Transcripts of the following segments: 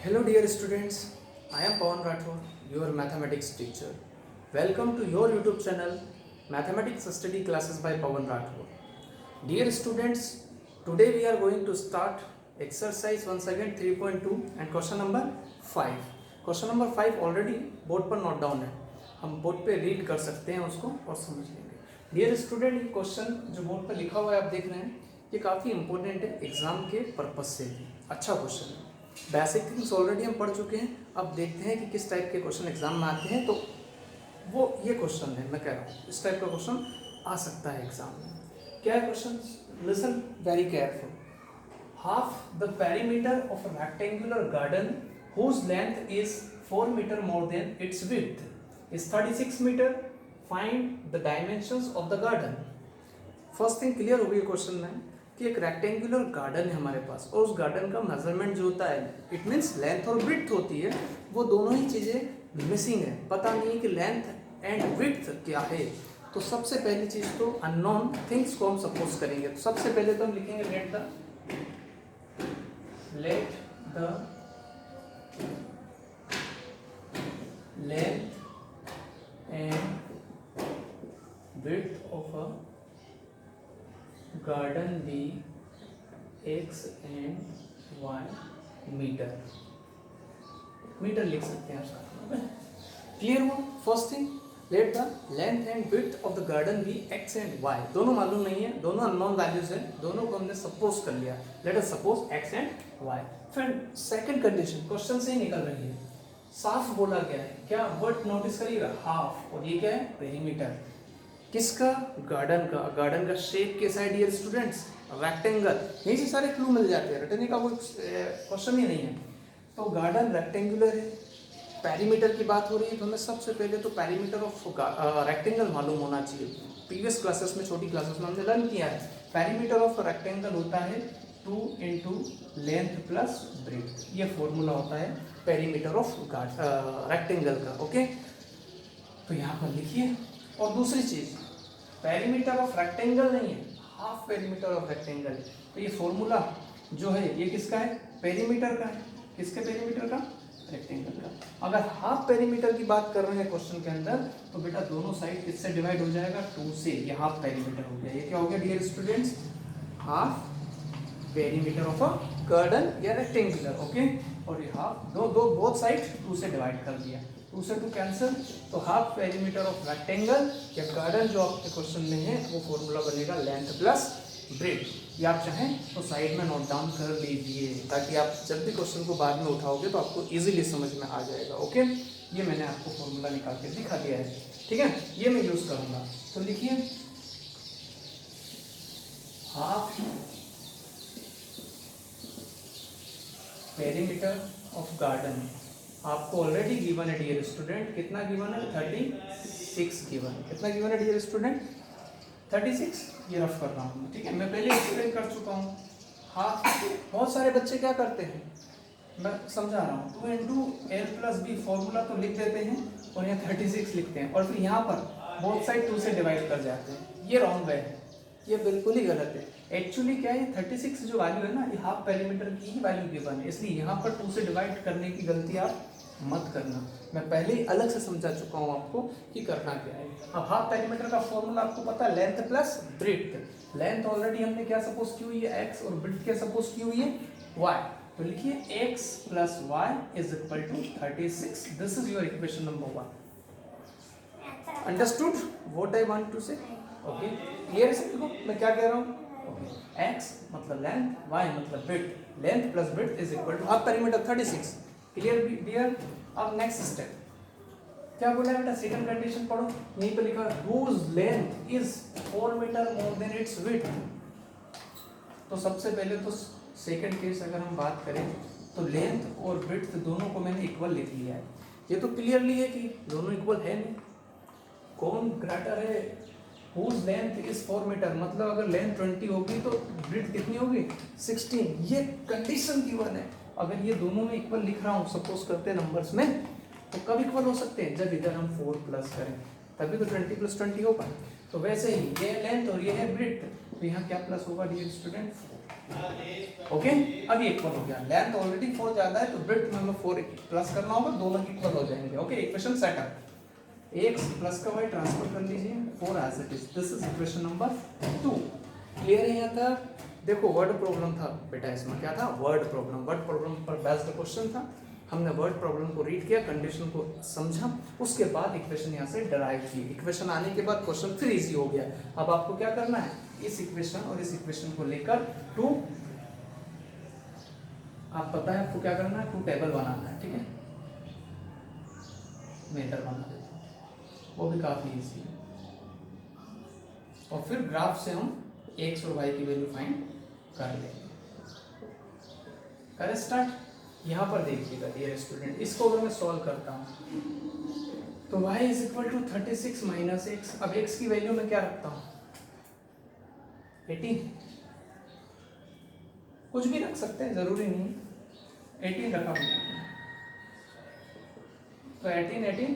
Hello dear students, I am Pawan Rathore, your mathematics teacher. Welcome to your YouTube channel Mathematics Study Classes by Pawan Rathore. Dear students, today we are going to start exercise once again 3.2 and question number 5. Question number 5 already board पर note down है, हम board पे read कर सकते हैं उसको और समझ लेंगे. डियर स्टूडेंट, ये क्वेश्चन जो बोर्ड पर लिखा हुआ है आप देख रहे हैं, ये काफ़ी इंपॉर्टेंट है एग्जाम के पर्पज से भी. अच्छा क्वेश्चन है. बेसिक थिंग्स ऑलरेडी हम पढ़ चुके हैं. अब देखते हैं कि किस टाइप के क्वेश्चन एग्जाम में आते हैं. तो वो ये क्वेश्चन है, मैं कह रहा हूँ इस टाइप का क्वेश्चन आ सकता है एग्जाम में. क्या है question? Listen very careful. Half the perimeter of a rectangular garden whose length is 4 meter more than its width is 36 meter. Find the dimensions of the garden. First thing clear हो गई question में कि एक rectangular garden है हमारे पास और उस garden का मेजरमेंट जो होता है, इट मीन्स लेंथ और विड्थ होती है, वो दोनों ही चीज़ें मिसिंग है. पता नहीं है कि लेंथ एंड विड्थ क्या है. तो सबसे पहली चीज़ तो अननोन थिंग्स को हम सपोज करेंगे. तो सबसे पहले तो हम लिखेंगे let the length and width of a garden be x and y metre. Metre लिख सकते हैं आप साथ में. क्लियर हुआ? First thing, let the length and width of the garden be x and y. दोनों मालूम नहीं है, दोनों अननोन वैल्यूज हैं, दोनों को हमने सपोज कर लिया. Let us suppose x and y. फिर सेकंड कंडीशन क्वेश्चन से ही निकल रही है. साफ बोला गया है, क्या वर्ड नोटिस करिएगा, हाफ. और ये क्या है? पेरीमीटर. किसका? गार्डन का. गार्डन का शेप कैसा है डियर स्टूडेंट्स? रेक्टेंगल. यहीं से सारे क्लू मिल जाते हैं, रटने का कोई क्वेश्चन ही नहीं है. तो गार्डन रेक्टेंगुलर है. पेरीमीटर की बात हो रही है तो हमें सबसे पहले तो पेरीमीटर ऑफ रेक्टेंगल मालूम होना चाहिए. प्रीवियस क्लासेस में, छोटी क्लासेस में हमने लर्न किया है. पेरीमीटर ऑफ रेक्टेंगल होता है 2 इंटू लेंथ प्लस ब्रेथ. ये फॉर्मूला होता है पेरीमीटर ऑफ रेक्टेंगल का. ओके, तो यहाँ पर लिखिए. और दूसरी चीज, पेरीमीटर ऑफ रेक्टेंगल नहीं है, हाफ पेरीमीटर ऑफ रेक्टेंगल. तो ये फॉर्मूला जो है ये किसका है? पेरीमीटर का है. किसके पेरीमीटर का? रेक्टेंगल का. अगर हाफ पेरीमीटर की बात कर रहे हैं क्वेश्चन के अंदर, तो बेटा दोनों साइड किससे डिवाइड हो जाएगा? 2 से. ये हाफ पेरीमीटर हो गया. ये क्या हो गया dear students? Half perimeter of a garden या रेक्टेंगुलर. ओके, और ये हाफ दो बोथ साइड 2 से डिवाइड कर दिया. 2 से 2 कैंसिल. तो हाफ पेरीमीटर ऑफ रेक्टेंगल या गार्डन जो आपके क्वेश्चन में है, वो फॉर्मूला बनेगा लेंथ प्लस ब्रेथ. ये आप चाहें तो साइड में नोट डाउन कर लीजिए, ताकि आप जब भी क्वेश्चन को बाद में उठाओगे तो आपको इजीली समझ में आ जाएगा. ओके, ये मैंने आपको फॉर्मूला निकाल के दिखा दिया है. ठीक है, ये मैं यूज करूंगा. तो लिखिए हाफ पेरीमीटर ऑफ गार्डन. आपको ऑलरेडी गिवन है डियर स्टूडेंट. कितना गिवन है? 36 गिवन. कितना गिवन है डियर स्टूडेंट? 36. ये रफ कर रहा हूँ, ठीक है, मैं पहले एक्सप्लेन कर चुका हूँ. हाँ, बहुत सारे बच्चे क्या करते हैं, मैं समझा रहा हूँ, 2 into l plus b formula तो लिख देते हैं और यहाँ 36 लिखते हैं, और फिर यहाँ पर बोथ साइड 2 से डिवाइड कर जाते हैं. ये रॉन्ग वे है, ये बिल्कुल ही गलत है. एक्चुअली क्या है, 36 जो वैल्यू है ना, ये हाफ पेरीमीटर की ही वैल्यू गिवन है, इसलिए यहाँ पर 2 से डिवाइड करने की गलती आप मत करना. मैं पहले ही अलग से समझा चुका हूँ आपको कि करना क्या है. अब हाफ पेरीमीटर का फॉर्मूला आपको पता है, length plus breath. Length already हमने क्या सपोज की हुई है? x. और ब्रेथ क्या सपोज की हुई है? y. तो लिखिए x plus y is equal to 36. This is your equation number 1. Understood what I want to say? Okay, clear है सबको मैं क्या कह रहा हूँ? x मतलब लेंथ, y मतलब breadth. Length plus breadth is equal to half perimeter 36. Clear dear? अब नेक्स्ट स्टेप क्या बोला है बेटा? सेकंड कंडीशन पढ़ो. यहीं पे लिखा whose length is 4 metre more than its width. तो सबसे पहले तो सेकंड केस अगर हम बात करें तो लेंथ और विड्थ दोनों को मैंने इक्वल लिख लिया है. ये तो क्लियरली है कि दोनों इक्वल है नहीं. कौन ग्रेटर है? whose length is 4 मीटर, मतलब अगर लेंथ 20 होगी तो विड्थ कितनी होगी? 16. ये कंडीशन गिवन है. अगर ये दोनों में इक्वल लिख रहा हूँ, सपोज करते हैं नंबर्स में, तो कब इक्वल हो सकते हैं? जब इधर हम 4 प्लस करें, तभी तो 20 प्लस 20 होगा. तो वैसे ही ये लेंथ और ये है ब्रेड्थ, तो यहाँ क्या प्लस होगा डियर स्टूडेंट? ओके, अब ये इक्वल हो गया, लेंथ ऑलरेडी 4 ज्यादा है तो ब्रेड्थ में हमें 4 प्लस करना होगा, दोनों इक्वल हो जाएंगे। Okay, equation set up, x plus का y ट्रांसफर कर लीजिए 4 as it is, this is equation number 2। Clear है यहाँ तक? देखो वर्ड प्रॉब्लम था बेटा, इसमें क्या था? वर्ड प्रॉब्लम पर बेस्ड क्वेश्चन था। हमने वर्ड प्रॉब्लम को रीड किया, कंडीशन को समझा, उसके बाद इक्वेशन यहाँ से डराइव की। इक्वेशन आने के बाद क्वेश्चन फिर इजी हो गया। अब आपको क्या करना है, इस इक्वेशन और इस इक्वेशन को लेकर टू, आप पता है आपको क्या करना है, टू टेबल बनाना है। ठीक है, मेथड बना देता हूँ, वो भी काफी इजी है। और फिर ग्राफ से हम x और y की वैल्यू फाइंड कर लेंगे। करें स्टार्ट। यहाँ पर देखिएगा डियर स्टूडेंट, इसको अगर मैं सॉल्व करता हूँ तो y is equal to 36 minus x. अब x की वैल्यू में क्या रखता हूँ? 18, कुछ भी रख सकते हैं, जरूरी नहीं 18 रखा हमने। तो 18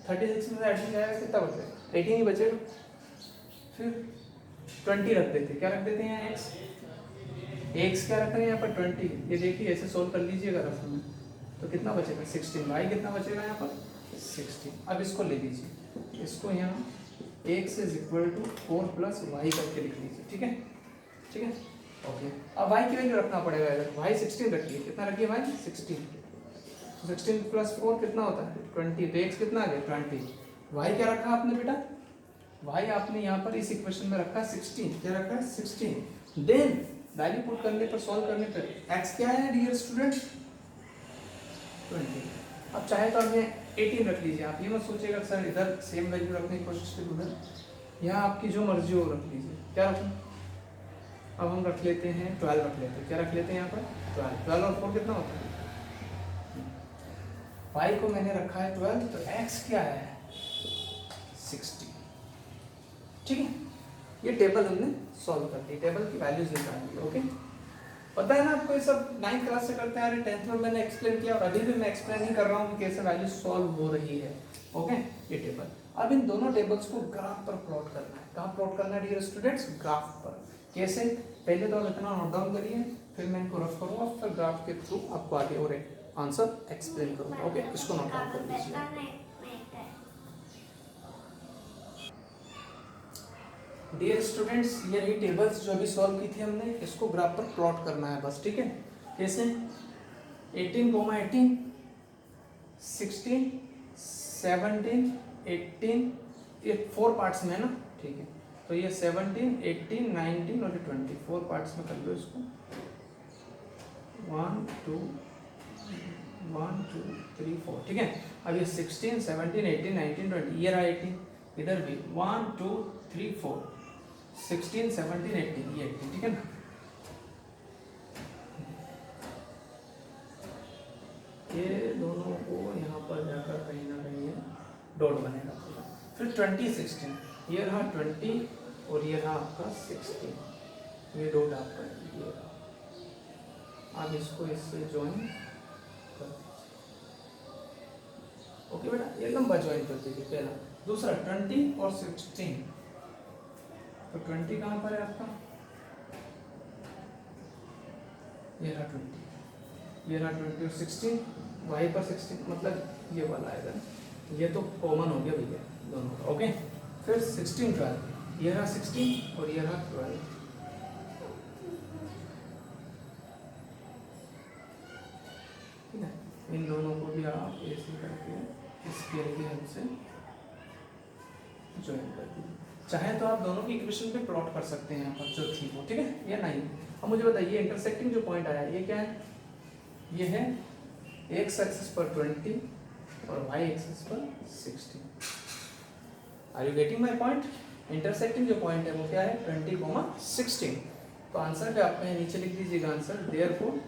36 में से 18 जाएगा, कितना बचेगा? 18 ही बचेगा। फिर 20 रख देते, क्या रख देते हैं यहाँ x क्या रख रहे हैं यहाँ पर 20। ये देखिए ऐसे सोल्व कर लीजिएगा रफ में, तो कितना बचेगा? 16। y कितना बचेगा यहाँ पर? 16। अब इसको ले लीजिए, इसको यहाँ x is equal to 4 plus y करके लिख लीजिए। ठीक है, ठीक है, ओके। अब y की वैल्यू रखना पड़ेगा, अगर y 16 रखिए, कितना रखिए y? 16। 16 प्लस 4 कितना होता है? 20। तो x कितना आ गया? 20। y क्या रखा आपने बेटा? y आपने यहाँ पर इस इक्वेशन में रखा 16। क्या रखा है? 16। देन वैल्यू पुट करने पर, सॉल्व करने पर x क्या है डियर स्टूडेंट? 20। अब चाहे तो आपने 18 रख लीजिए। आप ये मत सोचिएगा सर इधर सेम वैल्यू रखने की कोशिश करूँ, उधर, यहाँ आपकी जो मर्जी हो रख लीजिए। क्या रखें? अब हम रख लेते हैं 12 रख लेते हैं। क्या रख लेते हैं यहाँ पर? 12 और 4 कितना होता है? y को मैंने रखा है 12, तो x क्या है? 60। ठीक है, ये टेबल हमने सॉल्व कर दी, टेबल की वैल्यूज निकाल दी। ओके, पता है ना आपको, ये सब 9th क्लास से करते हैं, 10th में मैंने एक्सप्लेन किया और अभी भी मैं एक्सप्लेन ही कर रहा हूँ कि कैसे वैल्यू सॉल्व हो रही है। ओके, ये टेबल, अब इन दोनों टेबल्स को ग्राफ पर प्लॉट करना है। कहाँ प्लॉट करना है डियर स्टूडेंट्स? ग्राफ पर। कैसे? पहले तो आप इतना नोट डाउन करिए, फिर मैं इनको रफ करूँगा, फिर ग्राफ के थ्रू आपको आगे और एक आंसर एक्सप्लेन करूँगा। ओके, इसको नोट डाउन कर लीजिए। डियर स्टूडेंट्स, ये रही टेबल्स जो अभी सॉल्व की थी हमने, इसको ग्राफ पर प्लॉट करना है बस। ठीक है, कैसे? 18, 16, 17, 18, ये 4 पार्ट्स में है ना। ठीक है, तो ये 17, 18, 19 और 20 4 पार्ट्स में कर लो इसको। 1 2 3 4। ठीक है, अब ये 16, 17, 18, 19, 20, ये रहा 18, इधर भी 1 2 3 4, 16, 17, 18, ये 18। ठीक है ना, ये दोनों को यहाँ पर जाकर कहीं ना कहीं डॉट बनेगा। फिर 20, 16, ये रहा 20 और ये रहा आपका 16, ये डॉट आपका ये रहा। आप इसको इससे ज्वाइन कर दीजिए। ओके बेटा, ये लंबा ज्वाइन कर दीजिए पहला। दूसरा 20 और 16, तो 20 कहाँ पर है आपका? ये रहा 20, ये रहा 20 और 16 वहीं पर 16, मतलब ये वाला आएगा, ये तो कॉमन हो गया भैया दोनों का। ओके, फिर 16, 12, ये रहा 16 और ये रहा 12। ठीक है, इन दोनों को भी आप ऐसे करके स्केल की हेल्प से ज्वाइन कर दीजिए। चाहे तो आप दोनों की इक्वेशन पे प्लॉट कर सकते हैं यहाँ पर जो थी वो। ठीक है, या नहीं? अब मुझे बताइए इंटरसेक्टिंग जो पॉइंट आया ये क्या है? ये है x एक्सिस पर 20 और y एक्सिस पर 16। Are you getting my point? Intersecting जो पॉइंट है वो क्या है? 20, 16। तो आंसर क्या आपका है? नीचे लिख दीजिएगा answer, therefore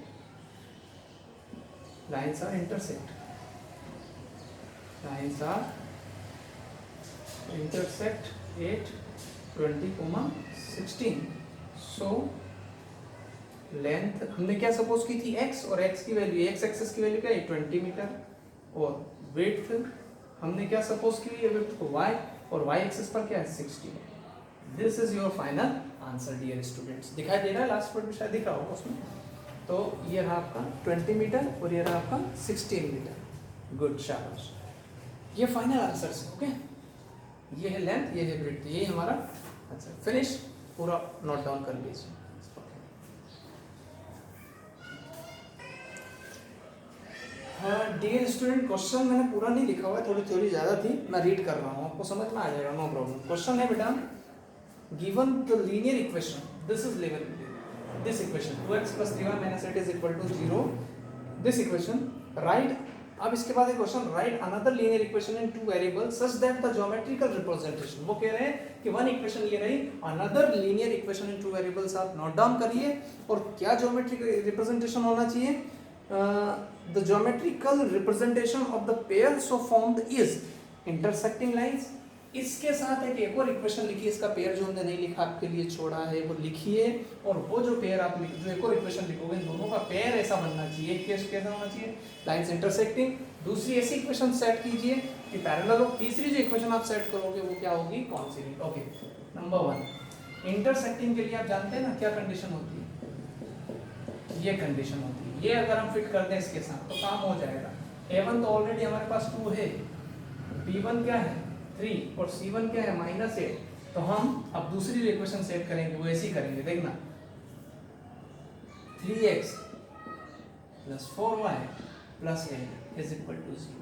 lines are intersect, lines are intersect at 20, 16। So length हमने क्या सपोज की थी? x, और x की वैल्यू, x एक्सिस की वैल्यू क्या है? 20 मीटर। और विड्थ हमने क्या सपोज की है? विड्थ को y, और y एक्सिस पर क्या है 60। This is your final answer dear students. दिखाई दे रहा है लास्ट पर भी शायद दिख रहा होगा उसमें। तो ये रहा आपका 20 मीटर और ये रहा आपका 16 मीटर। गुड, शाबाश। ये फाइनल आंसर है। ओके, ये है लेंथ, ये है ब्रेड्थ, ये हमारा आंसर। फिनिश, पूरा नोट डाउन कर लीजिए। हाँ डियर स्टूडेंट, क्वेश्चन मैंने पूरा नहीं लिखा हुआ है, थोड़ी थ्योरी ज़्यादा थी, मैं रीड कर रहा हूँ, आपको समझ में आ जाएगा, नो प्रॉब्लम। क्वेश्चन है बेटा, given the linear equation, this is level, this equation 2x + 3y - 8 = 0, this equation right. अब इसके बाद एक question, right another linear equation in two variables such that the geometrical representation. वो कह रहे हैं कि वन इक्वेशन ये रही, another linear equation in two variables, आप नोट डाउन करिए। और क्या ज्योमेट्रिकल रिप्रेजेंटेशन होना चाहिए? The geometrical representation of the pair so formed is intersecting lines। इसके साथ एक और इक्वेशन लिखिए, इसका पेयर जो हमने नहीं लिखा आपके लिए छोड़ा है वो लिखिए। और वो जो पेयर आप जो एक और इक्वेशन लिखोगे, इन दोनों का पेयर ऐसा बनना चाहिए, कैसा होना चाहिए? Lines intersecting. दूसरी ऐसी इक्वेशन सेट कीजिए कि पैरेलल हो। तीसरी जो इक्वेशन आप सेट करोगे वो क्या होगी? कॉन्सिडेंट। ओके, नंबर 1 इंटरसेक्टिंग के लिए आप जानते हैं ना क्या कंडीशन होती है? ये कंडीशन होती है। ये अगर हम फिट कर दें इसके साथ तो काम हो जाएगा। a1 तो ऑलरेडी हमारे पास 2 है, b1 क्या है 3 और c1 क्या है -8। तो हम अब दूसरी इक्वेशन सेट करेंगे वो ऐसी करेंगे, देखना 3x + 4y + 8 = 0।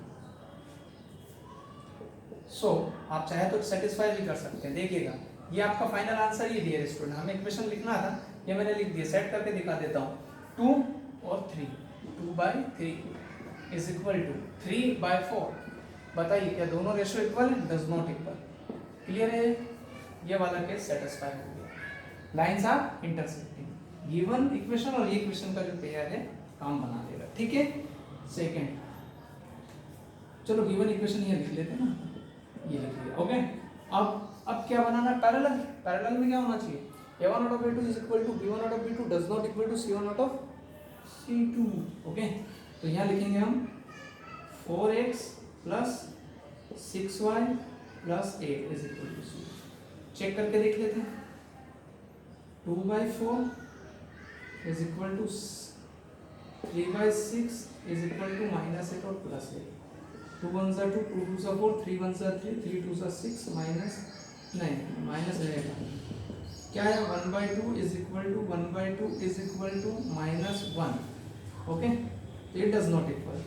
सो आप चाहे तो सेटिस्फाई भी कर सकते हैं। देखिएगा ये आपका फाइनल आंसर ये डियर स्टूडेंट, हमें इक्वेशन लिखना था, ये मैंने लिख दिया, सेट करके दिखा देता हूँ। 2 और 3, 2/3 = 3/4। बताइए क्या दोनों रेशियो इक्वल है? Does not equal. क्लियर है? ये वाला केस सेटिस्फाई हो गया। Lines are intersecting. Given equation और ये इक्वेशन का जो पेयर है काम बना देगा। ठीक है, सेकंड, चलो गिवन इक्वेशन ये लिख लेते हैं ना, ये लिख लिया। ओके, अब क्या बनाना है? पैरेलल। पैरेलल में क्या होना चाहिए? a1/a2 = b1/b2 does not equal to c1/c2। ओके, तो यहाँ लिखेंगे हम 4x + 6y + 8 = 0। चेक करके देख लेते हैं। 2/4 = 3/6 = -8 और +8। 2 1 2, 2 2 4, 3 1 3, 3 2 6 माइनस रहेगा। क्या है? 1/2 = 1/2 = -1। ओके, तो इट डज नॉट इक्वल।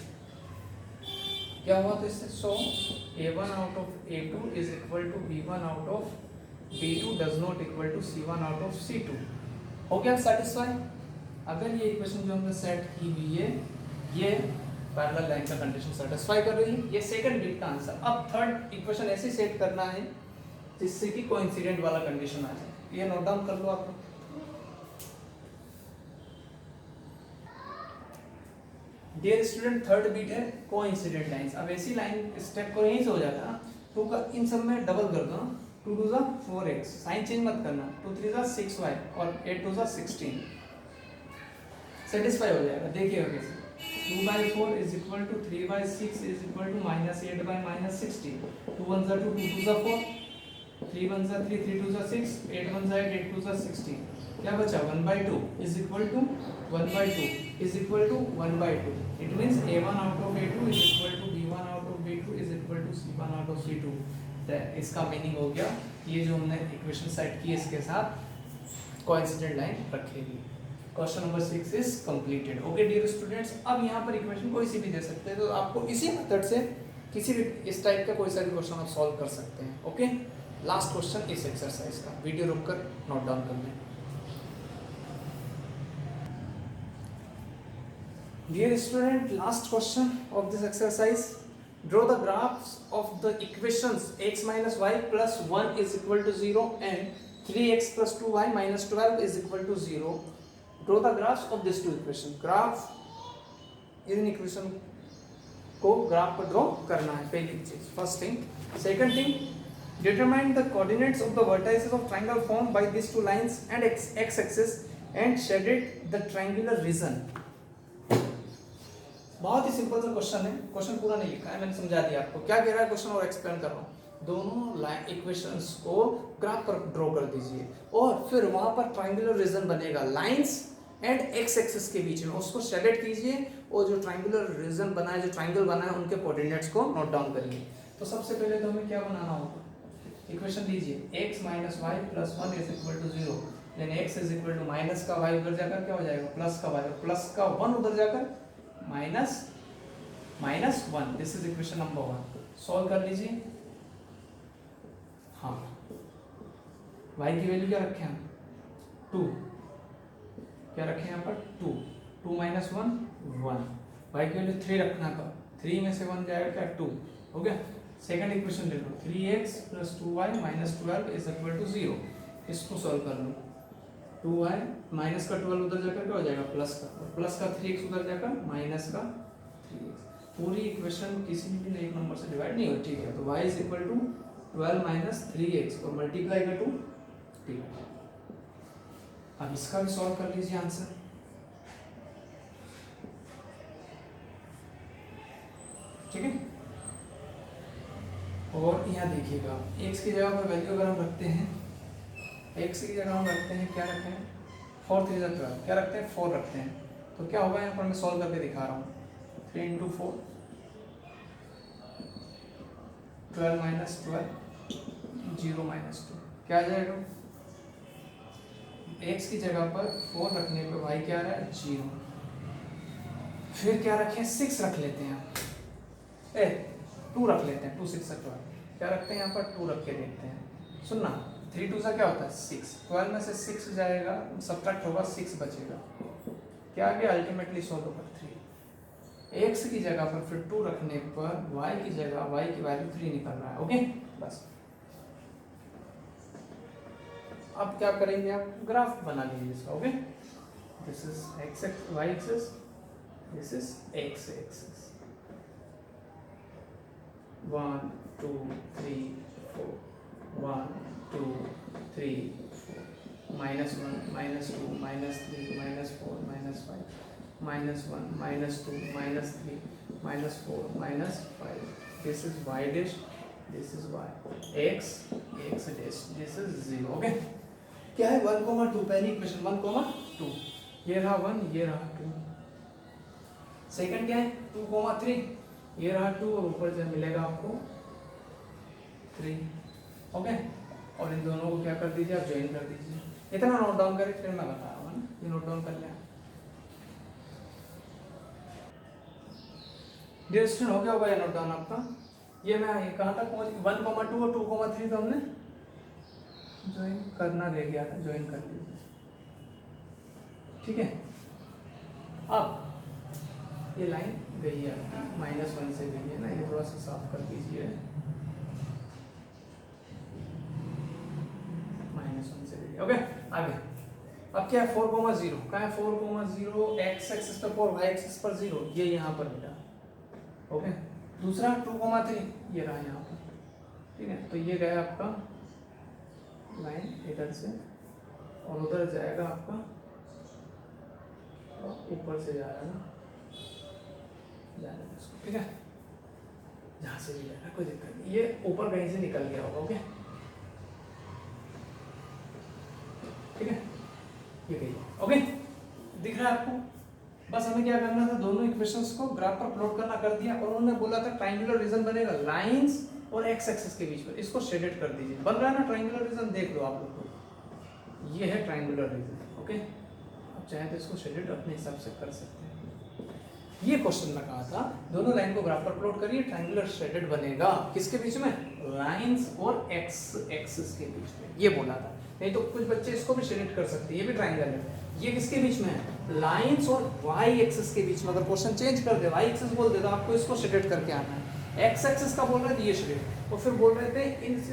क्या हुआ? तो इससे so a1/a2 = b1/b2 does not equal to c1/c2। हो गया सेटिस्फाई। अगर ये इक्वेशन जो हमने सेट की हुई है ये पैरेलल लाइन का कंडीशन सेटिस्फाई कर रही है, ये सेकंड बिट का आंसर। अब थर्ड इक्वेशन ऐसे सेट करना है जिससे कि कोइंसिडेंट वाला कंडीशन आ जाए। ये नोट डाउन कर लो आप। डियर स्टूडेंट, थर्ड बिट है कोइंसिडेंट लाइंस। अब ऐसी लाइन स्टेप को यहीं से हो जाता है ना, तो का इन सब में डबल कर दो ना। 2 2 4x, साइन चेंज मत करना। 2 3 6y और 8 2 16। सेटिस्फाई हो जाएगा। देखिएगा कैसे। 2/4 = 3/6 = -8/- 16। 2 1 2, 2 2 4, 3 1 3, 3 2 6, 8 1 8, 8 2 16। क्या बचा? 1/2 = 1/2 = 1/2। It means a1/a2 = b1/b2 = c1/c2। इसका मीनिंग हो गया ये जो हमने इक्वेशन सेट की इसके साथ कोइंसिडेंट लाइन रखेगी। Question number 6 is completed. Okay dear students, अब यहाँ पर इक्वेशन कोई सी भी दे सकते हैं, तो आपको इसी मेथड से किसी भी इस टाइप का कोई सा भी क्वेश्चन आप सॉल्व कर सकते हैं। ओके, लास्ट क्वेश्चन इस एक्सरसाइज का, वीडियो रुककर नोट डाउन कर लें। Dear student, last question of this exercise. Draw the graphs of the equations x minus y plus 1 is equal to 0 and 3x plus 2y minus 12 is equal to 0. Draw the graphs of these two equations. Graph in equation को graph पर draw करना है, पहली चीज, first thing. Second thing, determine the coordinates of the vertices of triangle formed by these two lines and x axis and shaded the triangular region. बहुत ही simple सा question है, question पूरा नहीं लिखा है, मैंने समझा दिया आपको क्या कह रहा है क्वेश्चन और एक्सप्लेन कर रहा हूँ। दोनों इक्वेशंस को ग्राफ पर ड्रॉ कर दीजिए और फिर वहां पर ट्राइंगुलर रीजन बनेगा लाइंस एंड एक्स एक्सिस के बीच में, उसको सेलेक्ट कीजिए और जो ट्राइंगुलर रीजन बना है, जो ट्राइंगल बना है, उनके कोऑर्डिनेट्स को नोट डाउन करिए। तो सबसे पहले तो हमें क्या बनाना होगा, इक्वेशन लीजिए x minus y plus one is equal to zero, then x is equal to minus का y उधर जाकर क्या हो जाएगा प्लस का y, प्लस का वन उधर जाकर minus minus one. This is equation number one. Solve कर लीजिए। हाँ, y की वैल्यू क्या रखे हम, टू, क्या रखे यहाँ पर two, two minus one one, y की वैल्यू थ्री रखना था, थ्री में से वन जाएगा क्या टू, हो गया। सेकंड इक्वेशन ले लो, 3x plus 2y minus 12 is equal to zero, इसको सॉल्व कर लो। 2y माइनस का 12 उधर जाकर क्या हो जाएगा प्लस का, और प्लस का 3x उधर जाकर माइनस का 3x। पूरी इक्वेशन किसी भी एक नंबर से डिवाइड नहीं होती, ठीक है। तो y is equal to 12 minus 3x और मल्टीप्लाई का 2, ठीक है। अब इसका भी सॉल्व कर लीजिए आंसर, ठीक है। और यहाँ देखिएगा x की जगह पर वैल्यू अगर हम रखते हैं, x की जगह हम रखते हैं क्या रखते हैं, 4 3 12, क्या रखते हैं 4 रखते हैं, तो क्या होगा यहाँ पर मैं सॉल्व करके दिखा रहा हूँ। 3 इंटू 4 12 माइनस 12 0 माइनस 2, क्या आ जाएगा, x की जगह पर 4 रखने पे y क्या आ रहा है 0, फिर क्या रखें 6 रख लेते हैं, 2 रख लेते हैं, 2 6 12, क्या रखते हैं यहाँ पर 2 रख के देखते हैं। सुनना, 3 2 सा क्या होता है 6, 12 में से 6 जाएगा, सब्ट्रैक्ट होगा 6 बचेगा, क्या आ गया अल्टीमेटली सॉल्व होगा 3। x की जगह पर फिर 2 रखने पर y की जगह y की वैल्यू 3 निकल रहा है, ओके। बस अब क्या करेंगे, आप ग्राफ बना लीजिए इसका, okay. This is x y axis, this is x axis, 1 2 3 4 1 2 3 4 minus 1 minus 2 minus 3 minus 4 minus 5 minus 1 minus 2 minus 3 minus 4 minus 5, this is y dash, this is y, x x dash, this is 0, okay. क्या है 1,2, पहली equation 1,2, ये रहा 1, ये रहा 2। Second क्या है 2,3, ये रहा 2 और ऊपर से मिलेगा आपको 3, ओके। और इन दोनों को क्या कर दीजिए, आप ज्वाइन कर दीजिए। इतना नोट डाउन करें फिर मैं बता रहा हूँ ना, ये नोट डाउन कर लिया। डियर स्टूडेंट, हो गया होगा ये नोट डाउन आपका। ये मैं कहाँ तक पहुँच, 1,2 और 2,3 तो हमने ज्वाइन करना रह गया था, ज्वाइन कर लीजिए, ठीक है। अब ये लाइन गई है -1 से गई है ना, ये थोड़ा सा साफ कर दीजिए, -1 से गई है, ओके। आगे अब क्या है 4,0, कहाँ है 4,0, x एक्सिस पर 4 y एक्सिस पर 0, ये यहाँ पर मिला, ओके। दूसरा 2,3 ये रहा यहाँ पर, ठीक है। तो ये गया आपका लाइन इधर से और उधर जाएगा आपका, ऊपर से जाएगा, ठीक है, जहाँ से भी जाएगा कोई दिक्कत नहीं, ये ऊपर कहीं से निकल गया होगा, ओके, ठीक है। ये गई, ओके, दिख रहा है आपको। बस हमें क्या करना था, दोनों इक्वेशंस को ग्राफ पर प्लॉट करना कर दिया, और उन्होंने बोला था ट्राइंगुलर रीजन बनेगा लाइंस और एक्स एक्सिस के बीच में, इसको शेडेड कर दीजिए। बन रहा है ना ट्राइंगुलर रीजन, देख लो आप लोग को, ये है ट्राइंगुलर रीजन, ओके। आप चाहे तो इसको शेडेड अपने हिसाब से कर सकते हैं। ये क्वेश्चन में कहा था दोनों लाइन को ग्राफ पर प्लॉट करिए, ट्राइंगुलर शेडेड बनेगा, किसके बीच में, लाइंस और एक्स एक्सिस के बीच में, ये बोला था। नहीं तो कुछ बच्चे इसको भी शेडेड कर सकते हैं, ये भी ट्राइंगल है, ये किसके बीच में है, लाइंस और वाई एक्सिस के बीच में। अगर क्वेश्चन चेंज कर दे, वाई एक्सिस बोल दे तो आपको इसको शेडेड करके आना है, एक्स एक्सिस का बोल रहे थे ये शेडेड, और फिर बोल रहे थे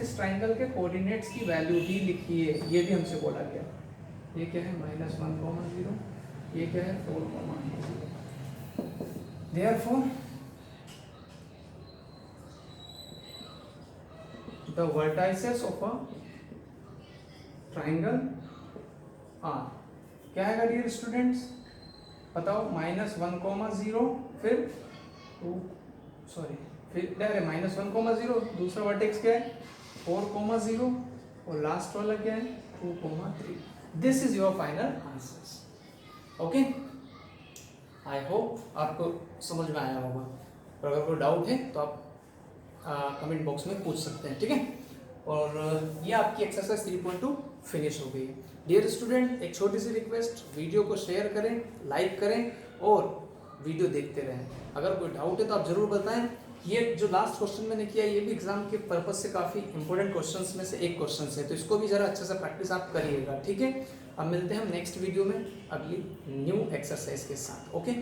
इस ट्राइंगल के कोऑर्डिनेट्स की वैल्यू भी लिखिए, ये भी हमसे बोला गया। ये क्या है -1,0, ये क्या है 4,0। Therefore the vertices of a triangle are, क्या है डियर स्टूडेंट्स बताओ, -1,0 फिर 2 सॉरी फिर -1,0, दूसरा वर्टेक्स क्या है 4,0 और लास्ट वाला क्या है 2,3. This is your final answers. Okay, I hope आपको समझ में आया होगा. और अगर कोई डाउट है तो आप कमेंट बॉक्स में पूछ सकते हैं, ठीक है. और ये आपकी एक्सरसाइज 3.2 फिनिश हो गई है. डियर स्टूडेंट, एक छोटी सी रिक्वेस्ट, वीडियो को शेयर करें, लाइक करें और वीडियो देखते रहें. अगर कोई डाउट है तो आप ज़रूर बताएं. ये जो लास्ट क्वेश्चन मैंने किया ये भी एग्जाम के पर्पज से काफ़ी इंपॉर्टेंट क्वेश्चंस में से एक क्वेश्चन है, तो इसको भी ज़रा अच्छे से प्रैक्टिस आप करिएगा, ठीक है. अब मिलते हैं हम नेक्स्ट वीडियो में अगली न्यू एक्सरसाइज के साथ. ओके.